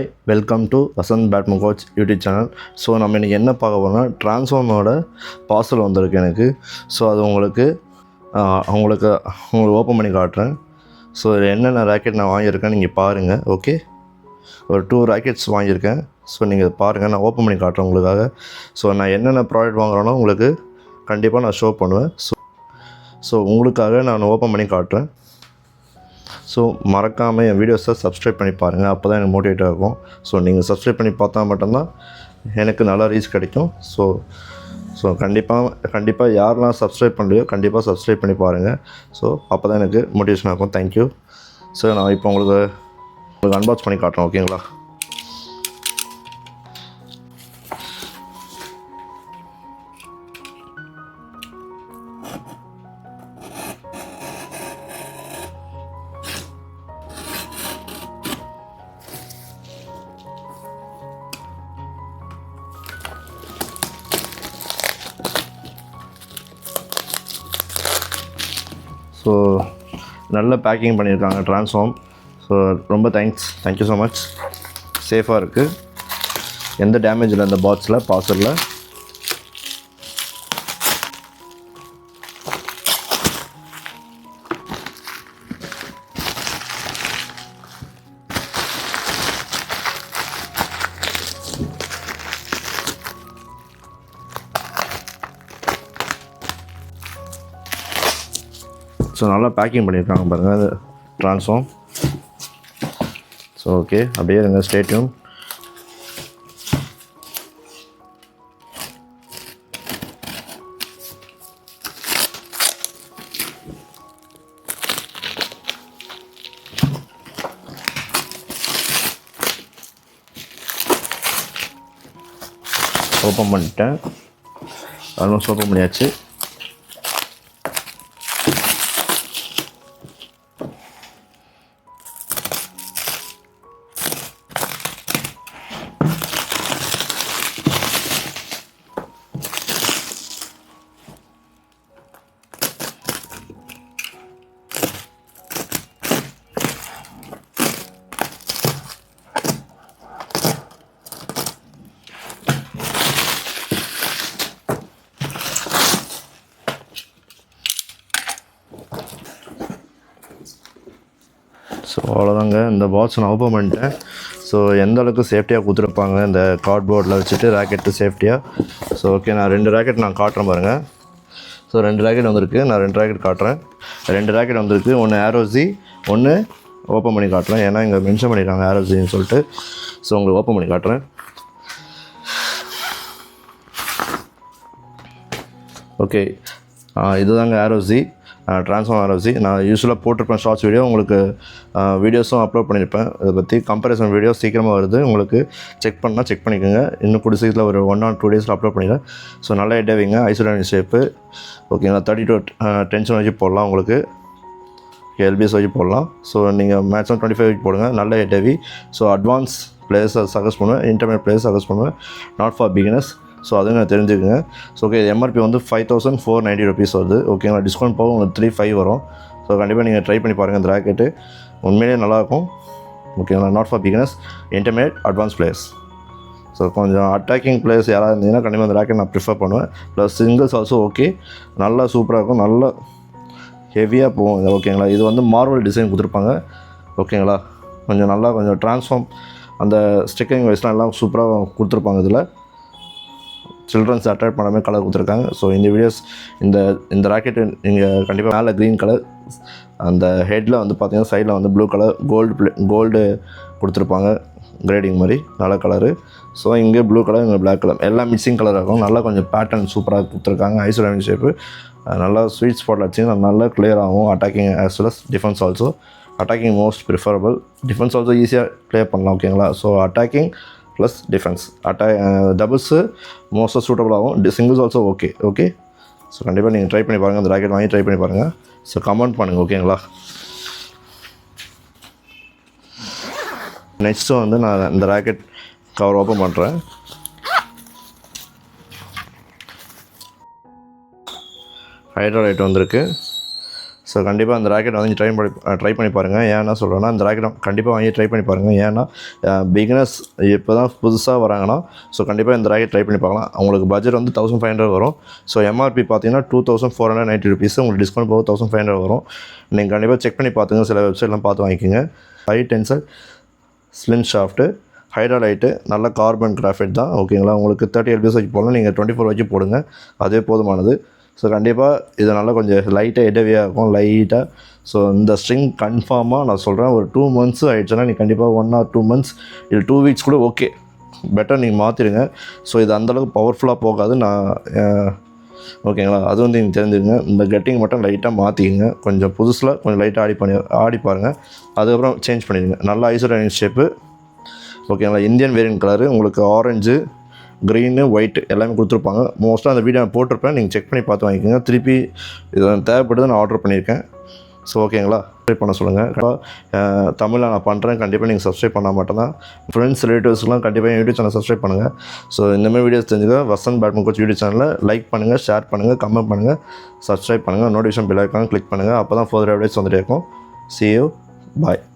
Hi welcome to Vasanth பேட்மின் coach YouTube channel. So நம்ம இன்றைக்கி என்ன பார்க்க போகிறோம்னா ட்ரான்ஸ்ஃபார்மோட பார்சல் வந்திருக்கு எனக்கு. ஸோ அது உங்களுக்கு ஓப்பன் பண்ணி காட்டுறேன். ஸோ இதில் என்னென்ன ராக்கெட் நான் வாங்கியிருக்கேன் நீங்கள் பாருங்கள். ஓகே, ஒரு 2 ராக்கெட்ஸ் வாங்கியிருக்கேன். ஸோ நீங்கள் பாருங்கள், நான் ஓப்பன் பண்ணி காட்டுறேன் உங்களுக்காக. ஸோ நான் என்னென்ன ப்ராடக்ட் வாங்குகிறேனோ உங்களுக்கு கண்டிப்பாக நான் ஷோ பண்ணுவேன். ஸோ உங்களுக்காக நான் ஓப்பன் பண்ணி காட்டுறேன். ஸோ மறக்காமல் என் வீடியோஸை சப்ஸ்கிரைப் பண்ணி பாருங்கள், அப்போ தான் எனக்கு மோட்டிவேட்டாக இருக்கும். ஸோ நீங்கள் சப்ஸ்கிரைப் பண்ணி பார்த்தா மட்டும்தான் எனக்கு நல்லா ரீச் கிடைக்கும். ஸோ கண்டிப்பாக யாரெல்லாம் சப்ஸ்கிரைப் பண்ணலையோ கண்டிப்பாக சப்ஸ்கிரைப் பண்ணி பாருங்கள். ஸோ அப்போ தான் எனக்கு மோட்டிவேஷனாக இருக்கும். தேங்க்யூ. ஸோ நான் இப்போ உங்களுக்கு அன்பாக்ஸ் பண்ணி காட்டுறேன். ஓகேங்களா? ஸோ நல்ல பேக்கிங் பண்ணியிருக்காங்க ட்ரான்ஸ்ஃபார்ம். ஸோ ரொம்ப தேங்க்யூ ஸோ மச். சேஃபாக இருக்குது, எந்த டேமேஜ் இல்லை இந்த பாக்ஸில் பார்சலில். ஸோ நல்லா பேக்கிங் பண்ணியிருக்காங்க பாருங்கள் அது ட்ரான்ஸ்ஃபார்ம். ஸோ ஓகே, அப்படியே இருங்க, ஸ்டே டியூன். ஓப்பன் பண்ணிட்டேன், ஆல்மோஸ்ட் ஓப்பன் பண்ணியாச்சு. ஸோ அவ்வளோதாங்க, இந்த பாக்ஸ் நான் ஓப்பன் பண்ணிட்டேன். ஸோ எந்த அளவுக்கு சேஃப்டியாக கொடுத்துருப்பாங்க இந்த கார்ட்போர்டில் வச்சுட்டு ராக்கெட்டு சேஃப்டியாக. ஸோ ஓகே, நான் 2 ராக்கெட் நான் காட்டுறேன் பாருங்கள். ஸோ 2 ராக்கெட் வந்திருக்கு, நான் 2 ராக்கெட் காட்டுறேன். 2 ராக்கெட் வந்திருக்கு, ஒன்று ஆரோஸி, ஒன்று ஓப்பன் பண்ணி காட்டுறேன். ஏன்னா இங்கே மென்ஷன் பண்ணியிருக்காங்க ஆரோஸின்னு சொல்லிட்டு. ஸோ உங்களுக்கு ஓப்பன் பண்ணி காட்டுறேன். ஓகே, இதுதாங்க ஆரோஸி, ட்ரான்ஸ்ஃபார்ம் ஆரோஸி. நான் யூஸ்வலாக போட்டிருப்பேன் ஷார்ட்ஸ் வீடியோ, உங்களுக்கு வீடியோஸும் அப்லோட் பண்ணியிருப்பேன். இதை பற்றி கம்பேரிசன் வீடியோ சீக்கிரமாக வருது, உங்களுக்கு செக் பண்ணிக்கோங்க. இன்னும் கூட சீக்கிரத்தில் ஒரு 1 or 2 டேஸில் அப்லோட் பண்ணிடுறேன். ஸோ நல்லா ஹெட் ஹெவிங்க, ஐசோலேஷன் ஷேப்பு. ஓகேங்களா? 32 டென்ஷன் வச்சு போடலாம், உங்களுக்கு எல்பிஎஸ் வச்சு போடலாம். ஸோ நீங்கள் மேக்ஸிமம் 25 வச்சு போடுங்க, நல்ல ஹெட் ஹெவி. ஸோ அட்வான்ஸ் பிளேயர்ஸை சஜஸ்ட் பண்ணுவேன், இன்டர்மீடியட் பிளேயர்ஸ் சஜஸ்ட் பண்ணுவேன், நாட் ஃபார் பிகினர்ஸ். ஸோ அதுவும் நான் தெரிஞ்சுக்குங்க. ஸோ ஓகே, எம்ஆர்பி வந்து 5490 rupees வருது. ஓகேங்களா? டிஸ்கவுண்ட் போக உங்களுக்கு 35 வரும். ஸோ கண்டிப்பாக நீங்கள் ட்ரை பண்ணி பாருங்கள். இந்த ராக்கெட்டு உண்மையிலேயே நல்லாயிருக்கும். ஓகேங்களா? Not for beginners, intermediate, advance players. So கொஞ்சம் அட்டாக்கிங் பிளேயர்ஸ் யாராவது இருந்தீங்கன்னா கண்டிப்பாக இந்த ராக்கெட் நான் ப்ரிஃபர் பண்ணுவேன். ப்ளஸ் சிங்கிள்ஸ் ஆல்சோ ஓகே, நல்லா சூப்பராக இருக்கும், நல்லா ஹெவியாக போகும். ஓகேங்களா? இது வந்து மார்வல் டிசைன் கொடுத்துருப்பாங்க. ஓகேங்களா? கொஞ்சம் ட்ரான்ஸ்ஃபார்ம் அந்த ஸ்டிக்கிங் வைஸ்லாம் எல்லாம் சூப்பராக கொடுத்துருப்பாங்க. இதில் சில்ட்ரன்ஸ் அட்ராக்ட் பண்ணாமே கலர் கொடுத்துருக்காங்க. ஸோ இந்த வீடியோஸ் இந்த ராக்கெட்டு நீங்கள் கண்டிப்பாக மேலே க்ரீன் கலர், அந்த ஹெட்டில் வந்து பார்த்தீங்கன்னா சைடில் வந்து ப்ளூ கலர் கோல்டு கொடுத்துருப்பாங்க, கிரேடிங் மாதிரி நல்ல கலரு. ஸோ இங்கே ப்ளூ கலர், இங்கே பிளாக் கலர், எல்லாம் மிக்சிங் கலராக இருக்கும். நல்லா கொஞ்சம் பேட்டர்ன் சூப்பராக கொடுத்துருக்காங்க. ஐசோலேஷன் ஷேப்பு நல்லா ஸ்வீட் ஸ்பாட்டில் வச்சிங்கன்னா நல்லா கிளியர் ஆகும். Attacking as well as defence also. Attacking most preferable, defence also ஈஸியாக ப்ளே பண்ணலாம். ஓகேங்களா? So attacking plus defence, doubles மோஸ்ட்டாக சூட்டபுள் ஆகும். Singles also okay. ஸோ கண்டிப்பாக நீங்கள் ட்ரை பண்ணி பாருங்கள், அந்த ராக்கெட் வாங்கி ட்ரை பண்ணி பாருங்கள். ஸோ கமெண்ட் பண்ணுங்கள். ஓகேங்களா? நெக்ஸ்ட்டு வந்து நான் இந்த ராக்கெட் கவர் ஓப்பன் பண்ணுறேன். ஹைட்ராலைட் வந்திருக்கு. ஸோ கண்டிப்பாக அந்த ராக்கெட் வாங்கி ட்ரை பண்ணி பாருங்கள். ஏன்னா சொல்கிறேன்னா அந்த ராக்கெட் கண்டிப்பாக வாங்கி ட்ரை பண்ணி பாருங்கள். ஏன்னா பிகினர்ஸ் இப்போ தான் புதுசாக வராங்கன்னா ஸோ கண்டிப்பாக இந்த ராக்கெட் ட்ரை பண்ணி பார்க்கலாம். அவங்களுக்கு பட்ஜெட் வந்து 1500 வரும். ஸோ எம்ஆர்பி பார்த்தீங்கன்னா 2490 rupees, உங்களுக்கு டிஸ்கவுண்ட் போக 1500 வரும். நீங்கள் கண்டிப்பாக செக் பண்ணி பார்த்துங்க, சில வெப்சைட்லாம் பார்த்து வாங்கிக்கோங்க. ஹை டென்சர் ஸ்லிம் ஷாஃப்ட்டு, ஹைட்ராலைட்டு, நல்ல கார்பன் கிராஃபைட் தான். ஓகேங்களா, உங்களுக்கு 30 lbs வரைக்கும் போடலாம், நீங்கள் 24 வரைக்கும் போடுங்க, அதே போதுமானது. ஸோ கண்டிப்பாக இது நல்லா கொஞ்சம் லைட்டாக ஹெவியாக இருக்கும், லைட்டாக. ஸோ இந்த ஸ்ட்ரிங் கன்ஃபார்மாக நான் சொல்கிறேன், ஒரு 2 months ஆகிடுச்சுன்னா நீங்கள் கண்டிப்பாக 1 or 2 months இல்லை 2 weeks கூட ஓகே, பெட்டர் நீங்கள் மாற்றிடுங்க. ஸோ இது அந்தளவுக்கு பவர்ஃபுல்லாக போகாது. ஓகேங்களா, அது வந்து நீங்கள் தெரிஞ்சுங்க. இந்த கட்டிங் மட்டும் லைட்டாக மாற்றிக்கிங்க, கொஞ்சம் புதுசில் கொஞ்சம் லைட்டாக ஆடி பாருங்கள், அதுக்கப்புறம் சேஞ்ச் பண்ணிடுங்க. நல்ல ஐசோடைனிக் ஷேப்பு. ஓகேங்களா, இந்தியன் வேரியன்ட் கலரு, உங்களுக்கு ஆரஞ்சு, க்ரீனு, ஒயிட் எல்லாமே கொடுத்துருப்பாங்க. மோஸ்ட்டாக அந்த வீடியோ நான் போட்டிருப்பேன், நீங்கள் செக் பண்ணி பார்த்து வாங்கிக்கோங்க. திருப்பி இது தேவைப்படுது, நான் ஆர்டர் பண்ணியிருக்கேன். ஸோ ஓகேங்களா, சப்ஸ்கிரைப் பண்ண சொல்லுங்கள். கண்டிப்பாக தமிழில் நான் பண்ணுறேன், கண்டிப்பாக நீங்கள் சப்ஸ்கிரைப் பண்ணால் மட்டும்தான். ஃப்ரெண்ட்ஸ் ரிலேட்டிவ்ஸ்லாம் கண்டிப்பாக யூடியூப் சேனல் சப்ஸ்கிரைப் பண்ணுங்கள். ஸோ இந்தமாதிரி வீடியோஸ் தெரிஞ்சுக்க வசந்த் பேட்மிண்டன் கோச் யூடியூப் சேனலில் லைக் பண்ணுங்கள், ஷேர் பண்ணுங்கள், கமெண்ட் பண்ணுங்கள், சப்ஸ்கிரைப் பண்ணுங்கள், நோட்டிஃபிகேஷன் பெல் ஐக்கான் கிளிக் பண்ணுங்கள். அப்போ தான் ஃபர்தர் அப்டேட்ஸ் வந்துட்டே இருக்கும். See you, bye.